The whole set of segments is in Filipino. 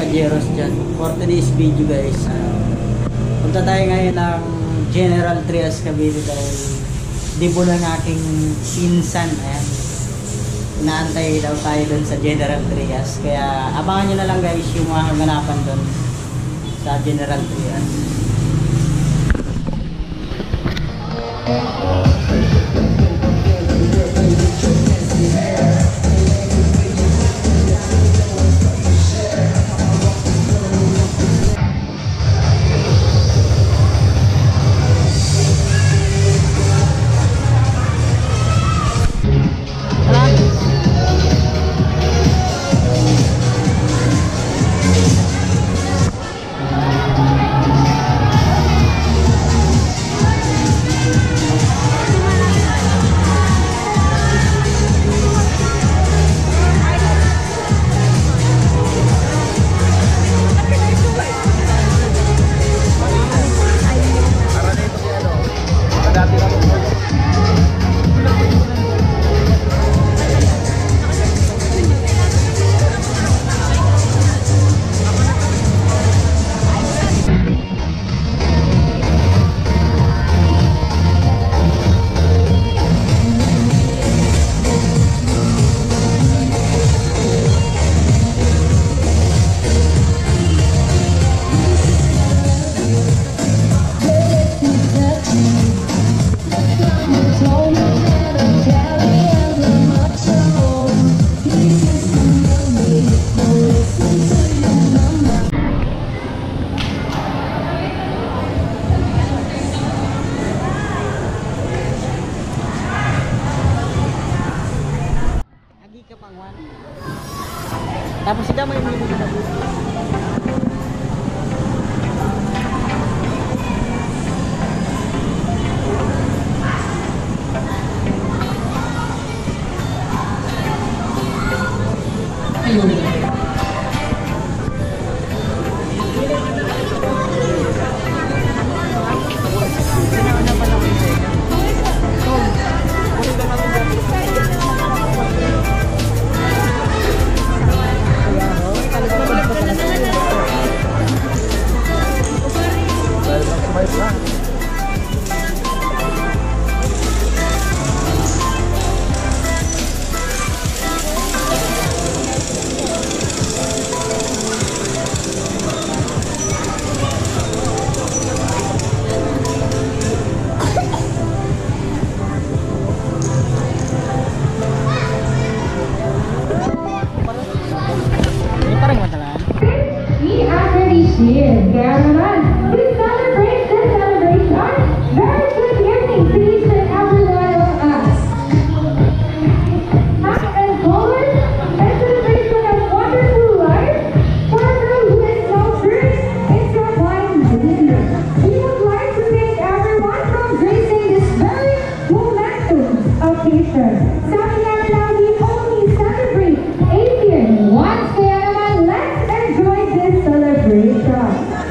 Kajeros dyan. For today's video guys, punta tayo ngayon ng General Trias Cavite dahil dibo ng aking pinsan. Ayan, inaantay daw tayo dun sa General Trias, kaya abangan nyo na lang guys yung mga kaganapan dun sa General Trias. Tapos sila may mga na buti. Ayun.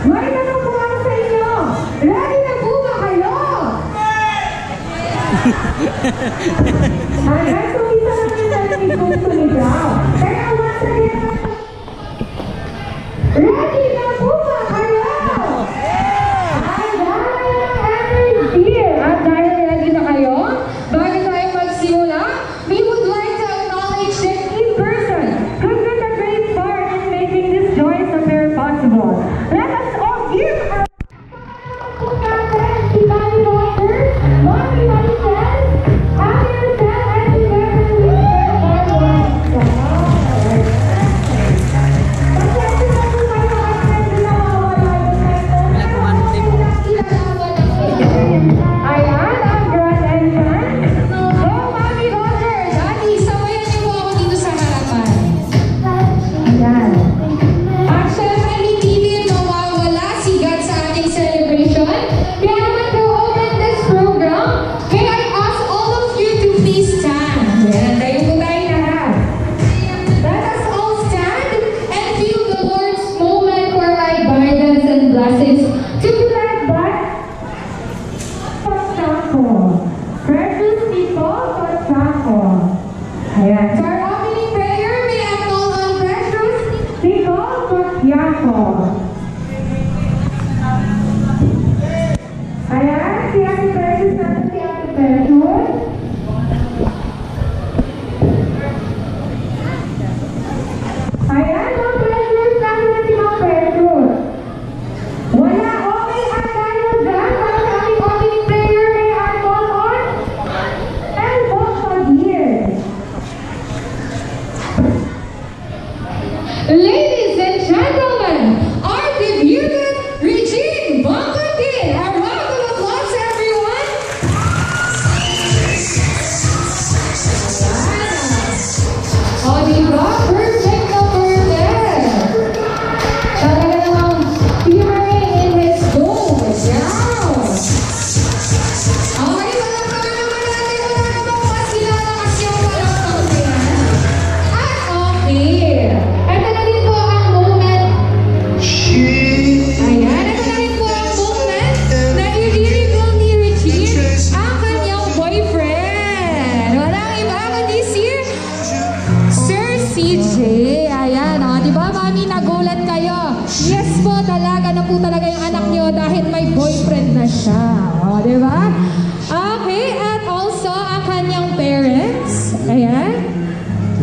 Right now, ako. Ayan, si Ate Precious natin, si Ate Precious. Ayan, Ma'am Precious, natin na si Ma'am Precious. Wala, okay, ang tayo dyan. Para sa aming opening prayer, may I call on? And Boston here. Ladies and gentlemen, our debutant Regine Bongkandin. A round of applause, everyone. Oh, diba? Perfect number there. Talaga namang humoring in his dome. Wow. Okay, palakpakan naman natin. Wala namang mas kilalakas yung palakpakan yan. At okay. Ito na din po ang moment. Ayan, ito na rin po ang moment na i-reveal ni Regine ang kanyang boyfriend. Walang iba kundi si Sir CJ. Ayan, o, di ba, Mami, nagulat kayo? Yes po, talaga na po talaga yung anak niyo dahil may boyfriend na siya. O, di ba? Okay, at also ang kanyang parents. Ayan.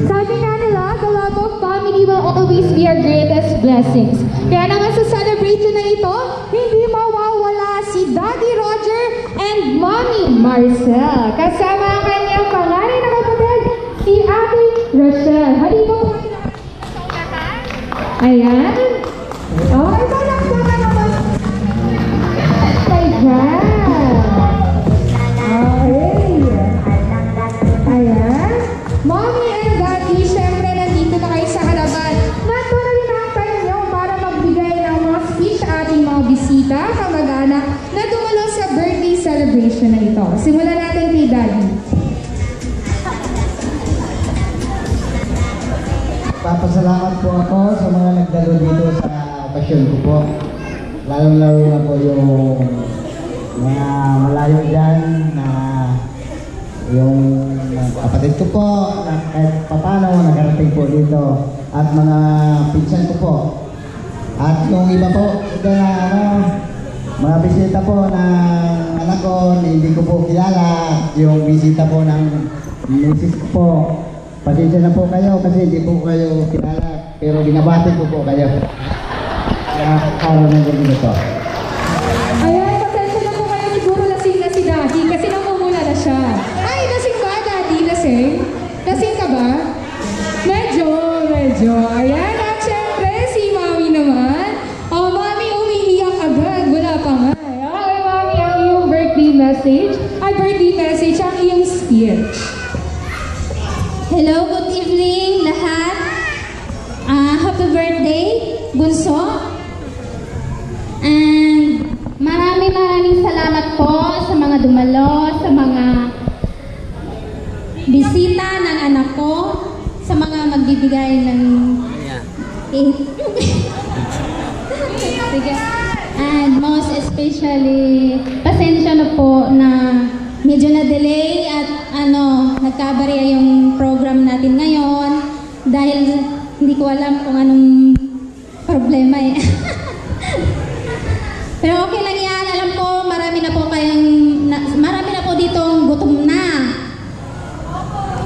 Sabi nga nila, the love of family will always be our greatest blessings. Kaya naman sa celebration na ito, hindi mawawala si Daddy Roger and Mommy Marcel. Kasama ang kanyang panganay na kapatid, si Ate Rochelle. Halika po sila. Ayan. Oh, ito lang po na naman. Ayan. Ayan. Mommy and Daddy, syempre nandito na kayo sa harapan. Nandito na rin ang time nyo para magbigay ng mga speech sa ating mga bisita, kamag-anak, na dumalo sa birthday celebration na ito. Simulan natin kay Daddy. Papasalamat po ako sa mga nagdalo dito sa okasyon ko po. Lalo-lalo na po yung mga malayo dyan na yung kapatid ko po na kahit papano nakarating po dito at mga pinsan ko po. At yung iba po, mga bisita po ng anak ko, hindi ko po kilala. Yung bisita po ng misis ko po. Pasensya na po kayo kasi hindi po kayo kilala, pero binabati ko po kayo. Kaya araw ng gabi na po. Ayan, pasensya na po kayo, siguro lasing na si Daddy kasi namumula na siya. Ay, lasing ba, Daddy? Lasing? Lasing ka ba? Medyo. Ayan, at syempre, si Mami naman. Oh, Mami, umiiyak agad. Wala pa nga. Okay, Mami, ang iyong birthday message. Ang iyong speech. Hello, good evening lahat. Happy birthday, Bunso. And maraming salamat po sa mga dumalo, sa mga bisita ng anak ko, sa mga magbibigay ng Sige. And most especially, pasensya na po na medyo na-delay at nagkabarya yung program natin ngayon dahil hindi ko alam kung anong problema eh. Pero okay lang yan. Alam ko, marami na po ditong gutom na.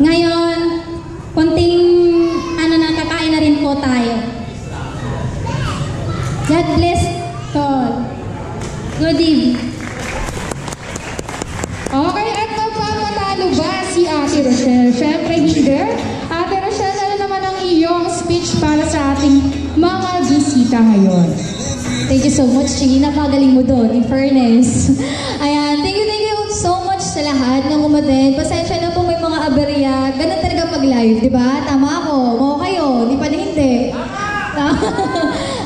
Ngayon, konting nakakain na rin po tayo. God bless all. Good evening. Okay, at magpapatalo ba si Ate Rochelle? Siyempre hindi. Ate Rochelle, ano naman ang iyong speech para sa ating mga bisita ngayon? Thank you so much, Chigi. Napagaling mo doon, in fairness. Ayan, thank you so much sa lahat ng umaten. Pasensya na po may mga aberya. Ganun talaga pag-live, di ba? Tama ako. Mo kayo. Di pa din hindi.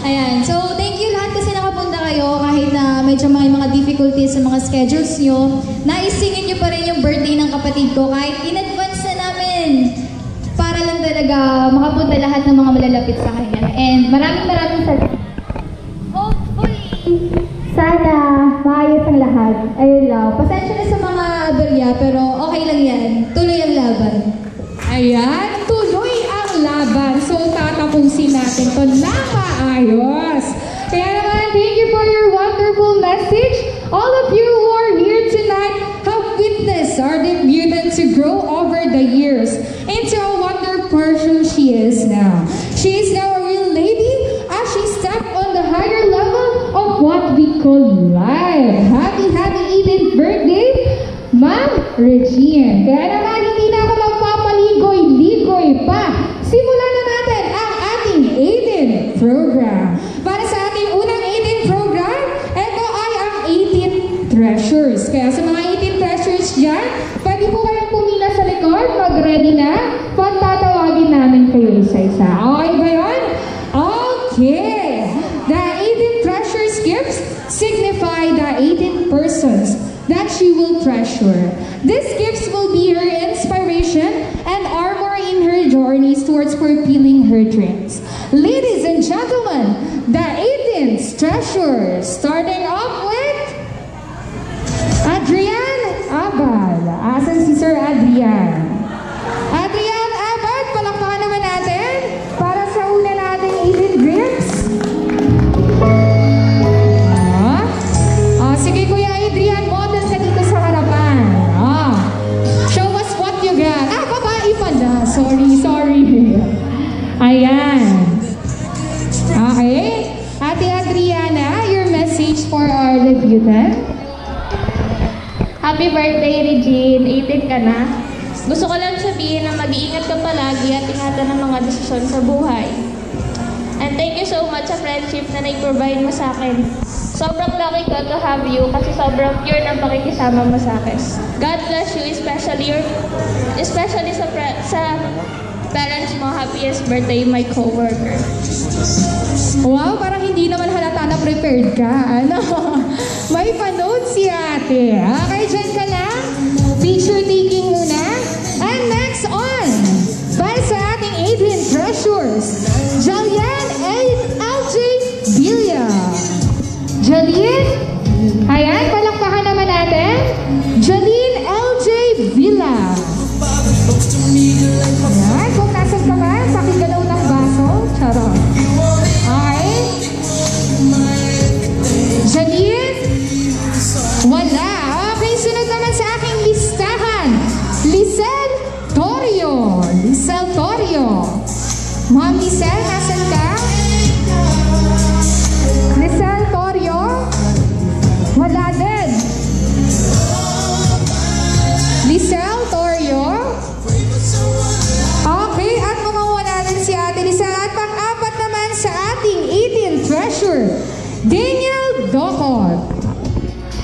Ayan, so thank you lahat kasi nakapunta kayo kahit na medyo may mga difficulties sa mga schedules nyo. Naisingin nyo pa rin yung birthday ng kapatid ko kahit in advance na namin. Para lang talaga makapunta lahat ng mga malalapit sa kanya. And maraming salamat. Hopefully, sana maayos ang lahat. Ayun lang. Pasensya na sa mga aberya pero okay lang yan. Tuloy ang laban. Ayan, tuloy ang laban. So tatapusin natin to na maayos. message. All of you who are here tonight have witnessed our debutant to grow over the years into a wonder person she is now. She is now a real lady as she stepped on the higher level of what we call life. Happy 18th birthday, Ma'am Regine. Kaya naman hindi na ako magpapaligoy-ligoy pa. Simulan na natin ang ating 18th program. Para sa ating unang 18th program, ito ay ang 18th Treasures. Kaya sa mga 18th Treasures dyan, pwede po kayong pumila sa likod, mag-ready na, pagtatawagin namin kayo isa-isa. Okay ba yun? Okay! The 18th Treasures gifts signify the 18 persons that she will treasure. These gifts will be her inspiration and armor in her journeys towards fulfilling her dreams. Ladies and gentlemen, the 18th Treasures, starting off with Adrian Abad. Asan si Sir Adrian? Adrian Abad, palakpakan naman natin para sa una nating 18 gifts. Sige Kuya Adrian, model ka dito sa harapan. Show us what you got. Babae pala. Sorry. Ayan. Okay. Ate Adriana, your message for our debutant. Happy birthday, Regine. 18 ka na. Gusto ko lang sabihin na mag-iingat ka palagi at ingatan ng mga desisyon sa buhay. And thank you so much sa friendship na nai-provide mo sa akin. Sobrang lucky ko to have you kasi sobrang pure ng pakikisama mo sa akin. God bless you, especially sa parents mo. Happiest birthday, my coworker. Wow, parang hindi naman halata na prepared ka. Ano? May panood si ate. Okay, dyan ka lang. Picture taking muna. And next on, para sa ating 18 Treasures, Jalian LJ Villa. Jalian, ayan, palakpakan naman natin. Jalian LJ Villa. Ayan, kung nasan ka man, pakigalaw ng baso. Charot. Okay. Jalian, wala. Okay, sunod naman sa aking listahan. Lisel Torio. Ma'am Lisel, nasan ka? Lisel Torio? Wala din. Lisel Torio? Okay, at mukhang wala din si Ate Lisel. At pang-apat naman sa ating 18th Treasure, Daniel Docon.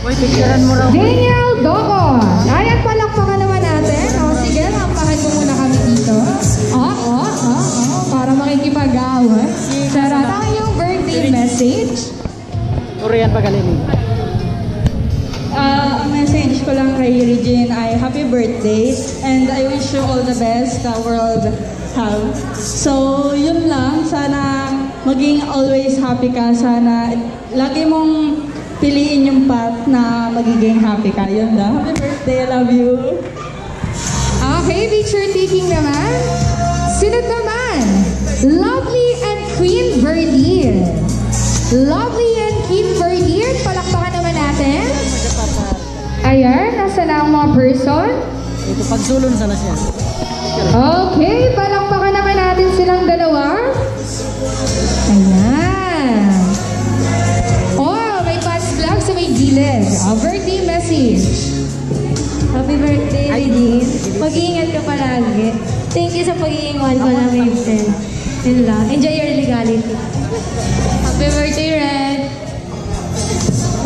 Picturean mo raw. Daniel Docon. Ayan, palakpakan naman natin. O, sige, lampahan mo muna kami dito. Para makikipag-away. Charot, ang iyong birthday message. Korean pagaling. Ang message ko lang kay Regine ay happy birthday and I wish you all the best the world have. So, yun lang. Sana maging always happy ka. Sana lagi mong piliin yung path na magiging happy ka. Yun lang. Happy birthday. I love you. Okay, picture taking naman. Sunod naman, Lovely and Queen Verdine. Lovely and Queen Verdine, palakpakan naman natin. Ayan, nasa na ang mga person? Ito, pagsulon sana siya. Okay, palakpakan naman natin silang dalawa. Ayan. Oh, may pass plug sa may gilid. Birthday message. Happy birthday, Regine. Mag-iingat ka palagi. Thank you sa pagiging one ko na may friend. Yun lang. Enjoy your legality. Happy birthday, Red.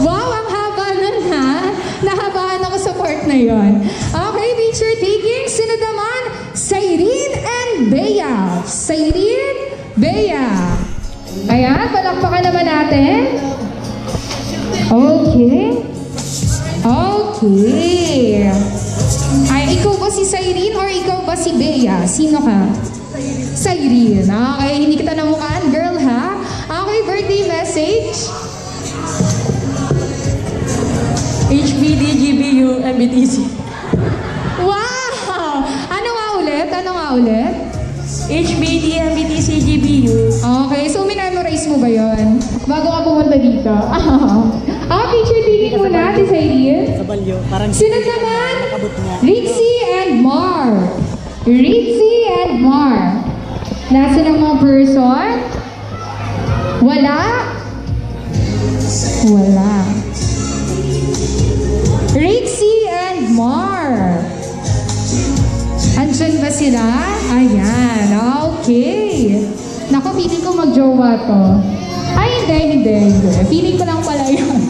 Wow, ang haba nun ha. Nahabaan ako sa part na yon. Okay, picture taking. Sino naman? Sairine and Bea. Sairine, Bea. Ayan, palakpakan naman natin. Okay. Okay. Ay, ikaw ba si Sairine or ikaw ba si Bea? Sino ka? Sairine. Okay, hindi kita namukhaan, girl ha? Okay, birthday message. HBD, GBU, MBTC. Wow! Ano nga ulit? HBD, MBTC, GBU. Okay, so minamorize mo ba yon bago ka pumunta dito? Picture taking muna, Ate Saidin. Sa balyo. Parang Sunod naman, nakabot niya. Rixie and Mar. Rixie and Mar. Nasaan ang mga person? Wala? Wala. Rixie and Mar. Andyan ba sila? Ayan, okay. Naku, feeling ko mag-jowa to. Ay, hindi. Feeling ko lang pala yun.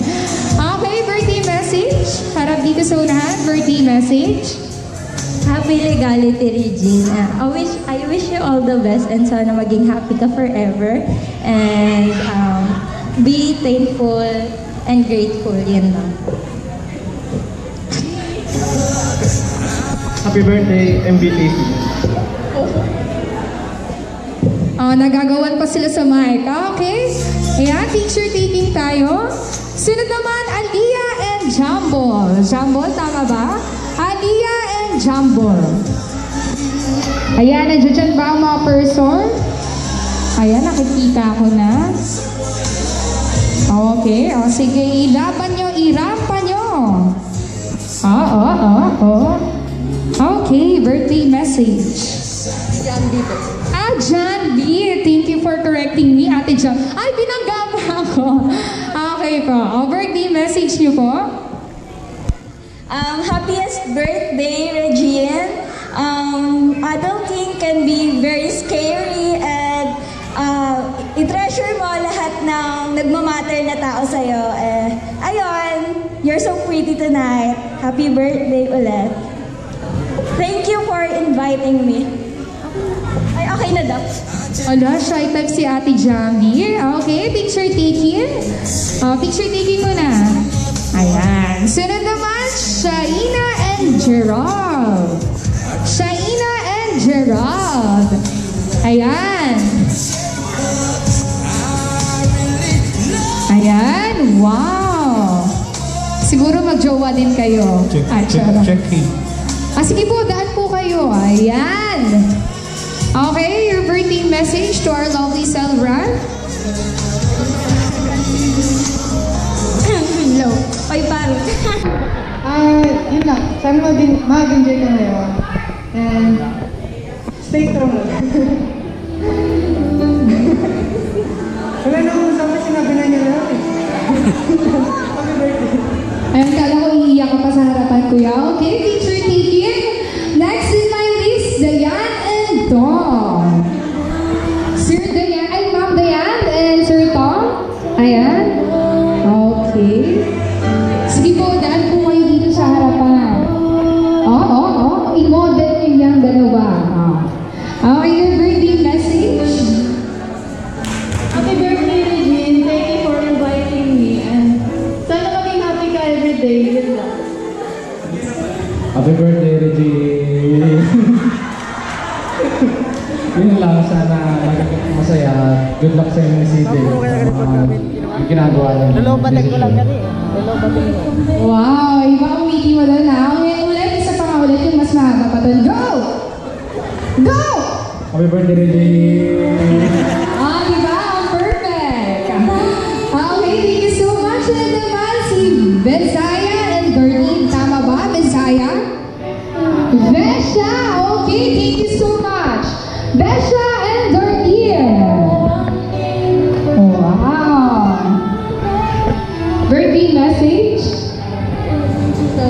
Okay, birthday message. Harap dito sa unahan, birthday message. Happy Legality, Regine. I wish you all the best and sana maging happy ka forever. And be thankful and grateful. Yan lang. Happy birthday, MBTC. Nagagawan pa sila sa mic. Okay. Ayan, picture taking tayo. Sunod naman, Aliyah and Jambol. Jambol, tama ba? Aliyah and Jambol. Ayan, nandiyan ba ang mga person? Ayan, nakikita ko na. Okay, sige, ilaban nyo, irampa nyo. Okay, birthday message. John B. John B. Thank you for correcting me, Ate John. Ay, binangga pa ako. Okay po. Birthday message niyo po? Happiest birthday, Regine. Adulting can be very scary and i-treasure mo lahat ng nagmamatter na tao sa'yo. Ayun, you're so pretty tonight. Happy birthday ulit. Thank you for inviting me. Ay, okay na daw. Ala, shy type si Ate Jambi. Okay, picture taking. Picture taking muna. Ayan. Sunod naman, Shaina and Gerald. Shaina and Gerald. Ayan. Ayan, wow. Siguro mag-jowa din kayo. Check. Sige po, daan po kayo. Ayan. Okay, your birthday message to our lovely Selvra. Hello. Oy, pare. Yun lang. Sana mag-enjoy ka ngayon. And stay strong. Wala na akong sama, sinabi na niya lahat eh. Happy birthday. Ayun, kala ko iiyak ka pa sa harapan, kuya. Okay, picture taking. Next in my list, Dayan and Tom. Sir Dayan, ay Ma'am Dayan and Sir Tom. Ayan. Okay. Sige po, daan po kayo dito sa harapan. I-model niyo yung dalawa. Okay, your birthday message. Happy birthday, Regine. Thank you for inviting me. And sana maging happy ka every day. Yun lang. Happy birthday, Regine. Yun lang, sana masaya. Good luck sa inyo ni CJ. Yung ginagawa niya. Lulubatag ko lang kasi. Lulubatag ko. Wow, iba ang wiki mo doon na. Ngayon ulit, isa pa nga ulit yung mas mahaba pa doon. Go! Go! Happy birthday, Regine. Diba? Ang perfect. Okay, thank you so much. And naman si Benzaya and Darlene. Tama ba, Benzaya? Vesha! Okay, thank you so much. Vesha and Darlene. Wow. Birthday message? So,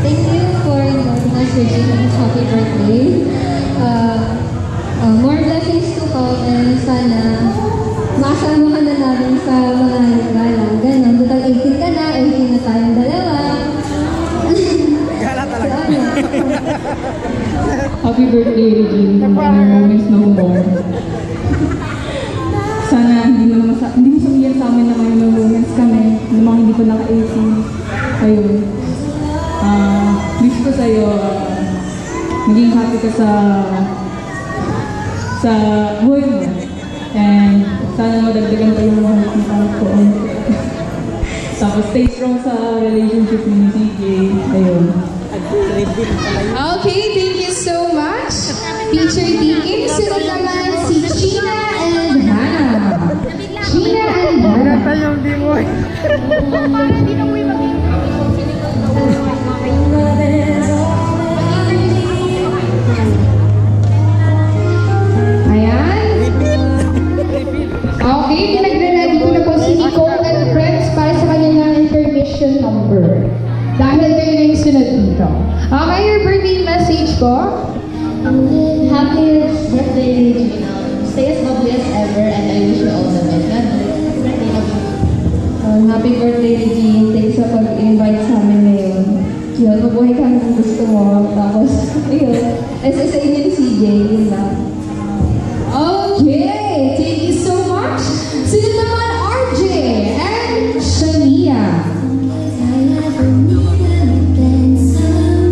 thank you for inviting us, Regine. Happy birthday. More blessings to come and sana makasama ka na namin sa mga gala. Ganon, total 18 ka na, 18 na tayong dalawa. Gala talaga. Happy birthday, Regine. Yung moments na humor. Sana hindi mo sabihin sa amin na may moments kami. Yung mga hindi ko naka-AC. Ayun. Wish ko sa'yo, maging happy ka sa buhay mo. And sana madagdagan pa yung mga nakamit ko. Tapos stay strong sa relationship ni CJ. Ayun. Okay, thank you so much. Picture taking. Sunod naman si Sheena and Hannah. Sheena and Hannah. birthday, Regine. Stay as bubbly as ever, and I wish you all the best. God bless. Happy birthday, love you. Happy birthday, Regine. Thanks sa pag-invite sa amin ngayon. Yun, mabuhay ka kung gusto mo. Tapos, yun, SSA niya ni CJ, yun lang. Okay, thank you so much. Sino naman RJ and Shania?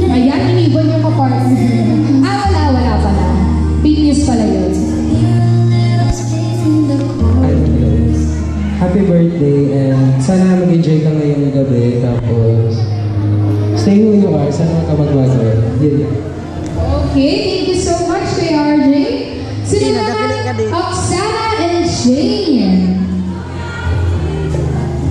Ayan, inibon yung kapartner. Wala pala. Big news pala yun. Happy birthday and sana mag-enjoy ka ngayong gabi. Tapos, stay who you are. Sana ka magbago. Yun. Okay, thank you so much kay RJ. Sino naman Oksana and Shane?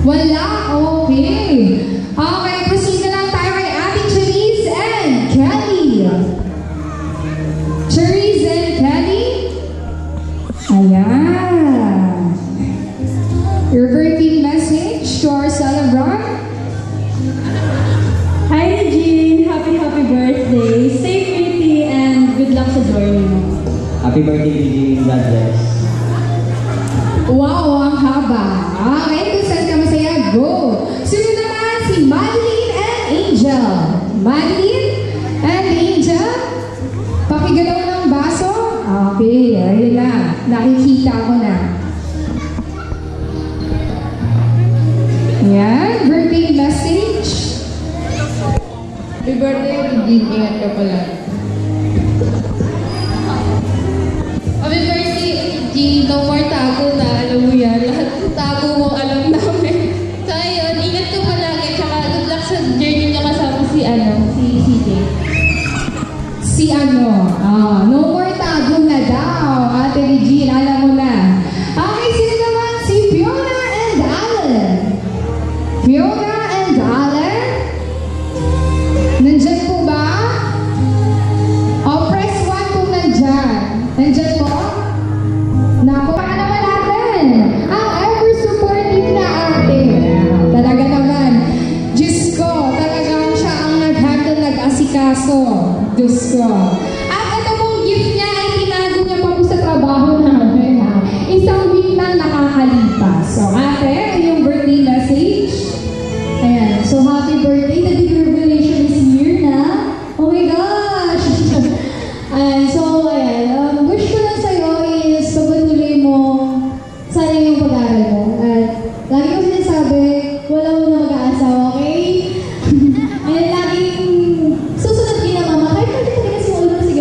Wala, okay. Okay, proceed na lang tayo kay Ate Cherise and Kelly. Cherise and Kelly? Ayan. Your birthday message to our celebrant? Hi, Regine. Happy birthday. Stay pretty and good luck sa journey mo. Happy birthday, Regine. God bless. Wow, ang haba. Okay, kung saan ka masaya, go! Sino naman si Madeline and Angel? Madeline and Angel? Pakigalaw ng baso? Okay, ayun na. Nakikita ko na. Yan, birthday message. Happy birthday, Regine. Ingat ka pala. Happy birthday, Regine. No more tago na. Alam mo yan. Lahat ng tago mo, alam namin. Kaya yun, ingat ka palagi. Tsaka good luck sa journey niya kasama si CJ. No more tago na daw. Ate Regine, alam mo na. Okay, sino naman si Fiona and Alan? Fiona and Alan? Nandyan po ba? Press 1 kung nandyan. Nandyan po? Naku, baka naman natin. Ang ever supportive na ate. Talaga naman. Diyos ko, talagang siya ang nag-handle, nag-asikaso. Diyos ko. At ito pong gift niya ay tinago niya pa po sa trabaho namin. Isang week lang nakakalipas. So, ate, yung birthday message. Ayan, so happy birthday. The big revelation is here na. Oh my gosh! Ayan, so ayan, wish ko lang sa'yo is pagpatuloy mo sana yung pag-aaral mo. At lagi ko sinasabi, wala mo na mag-aasa, okay? And laging susunod din na mama, kahit pwede talaga si ulo, sige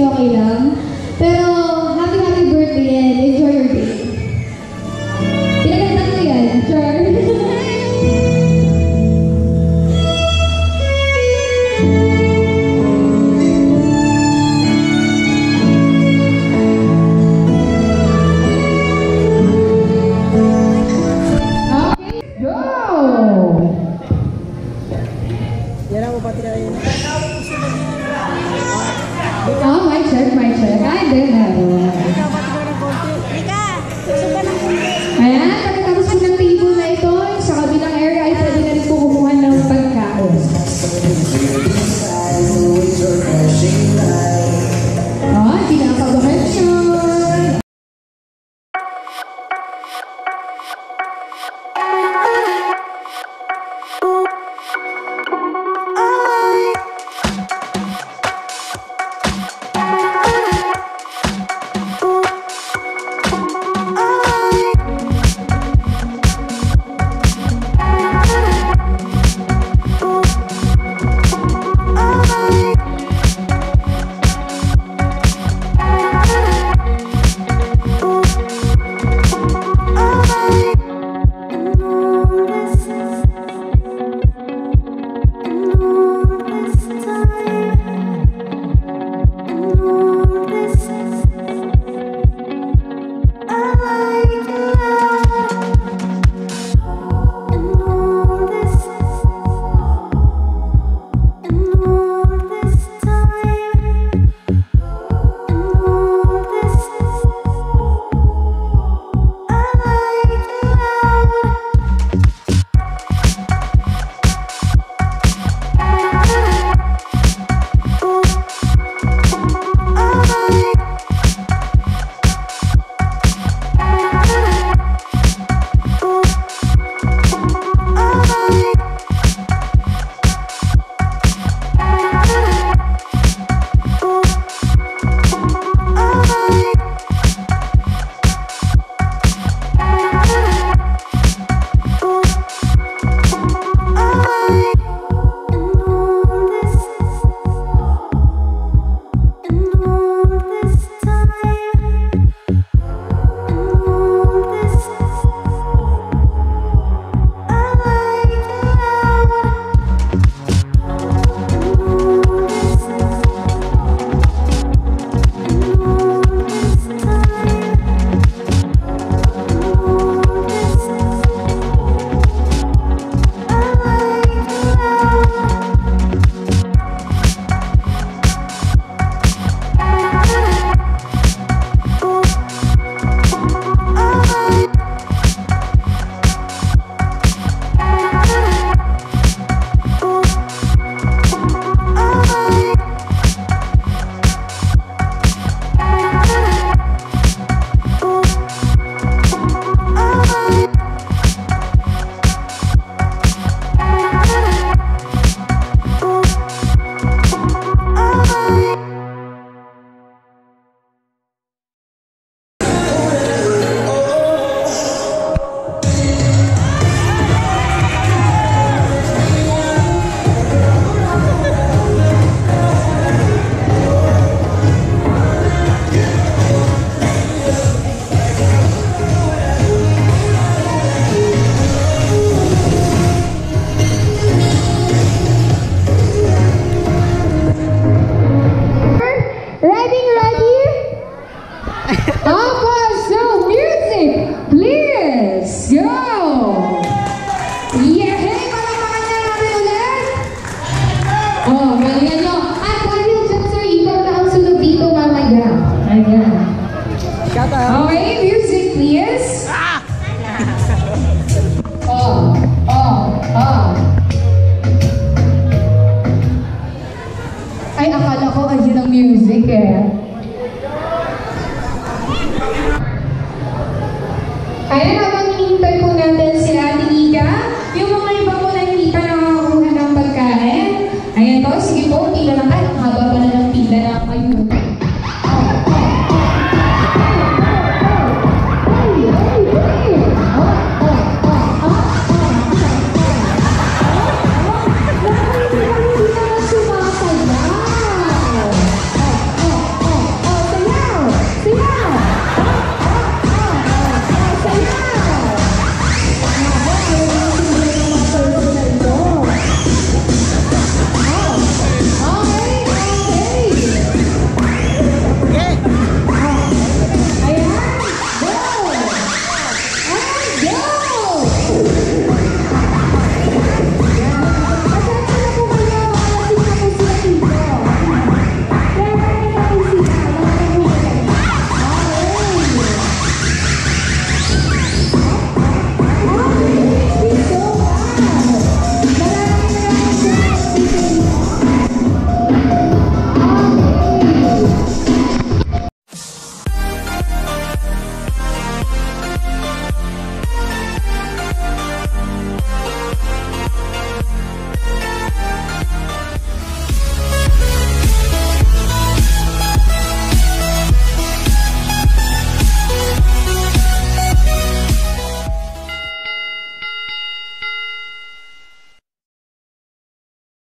Ayan, habang hinihintay po natin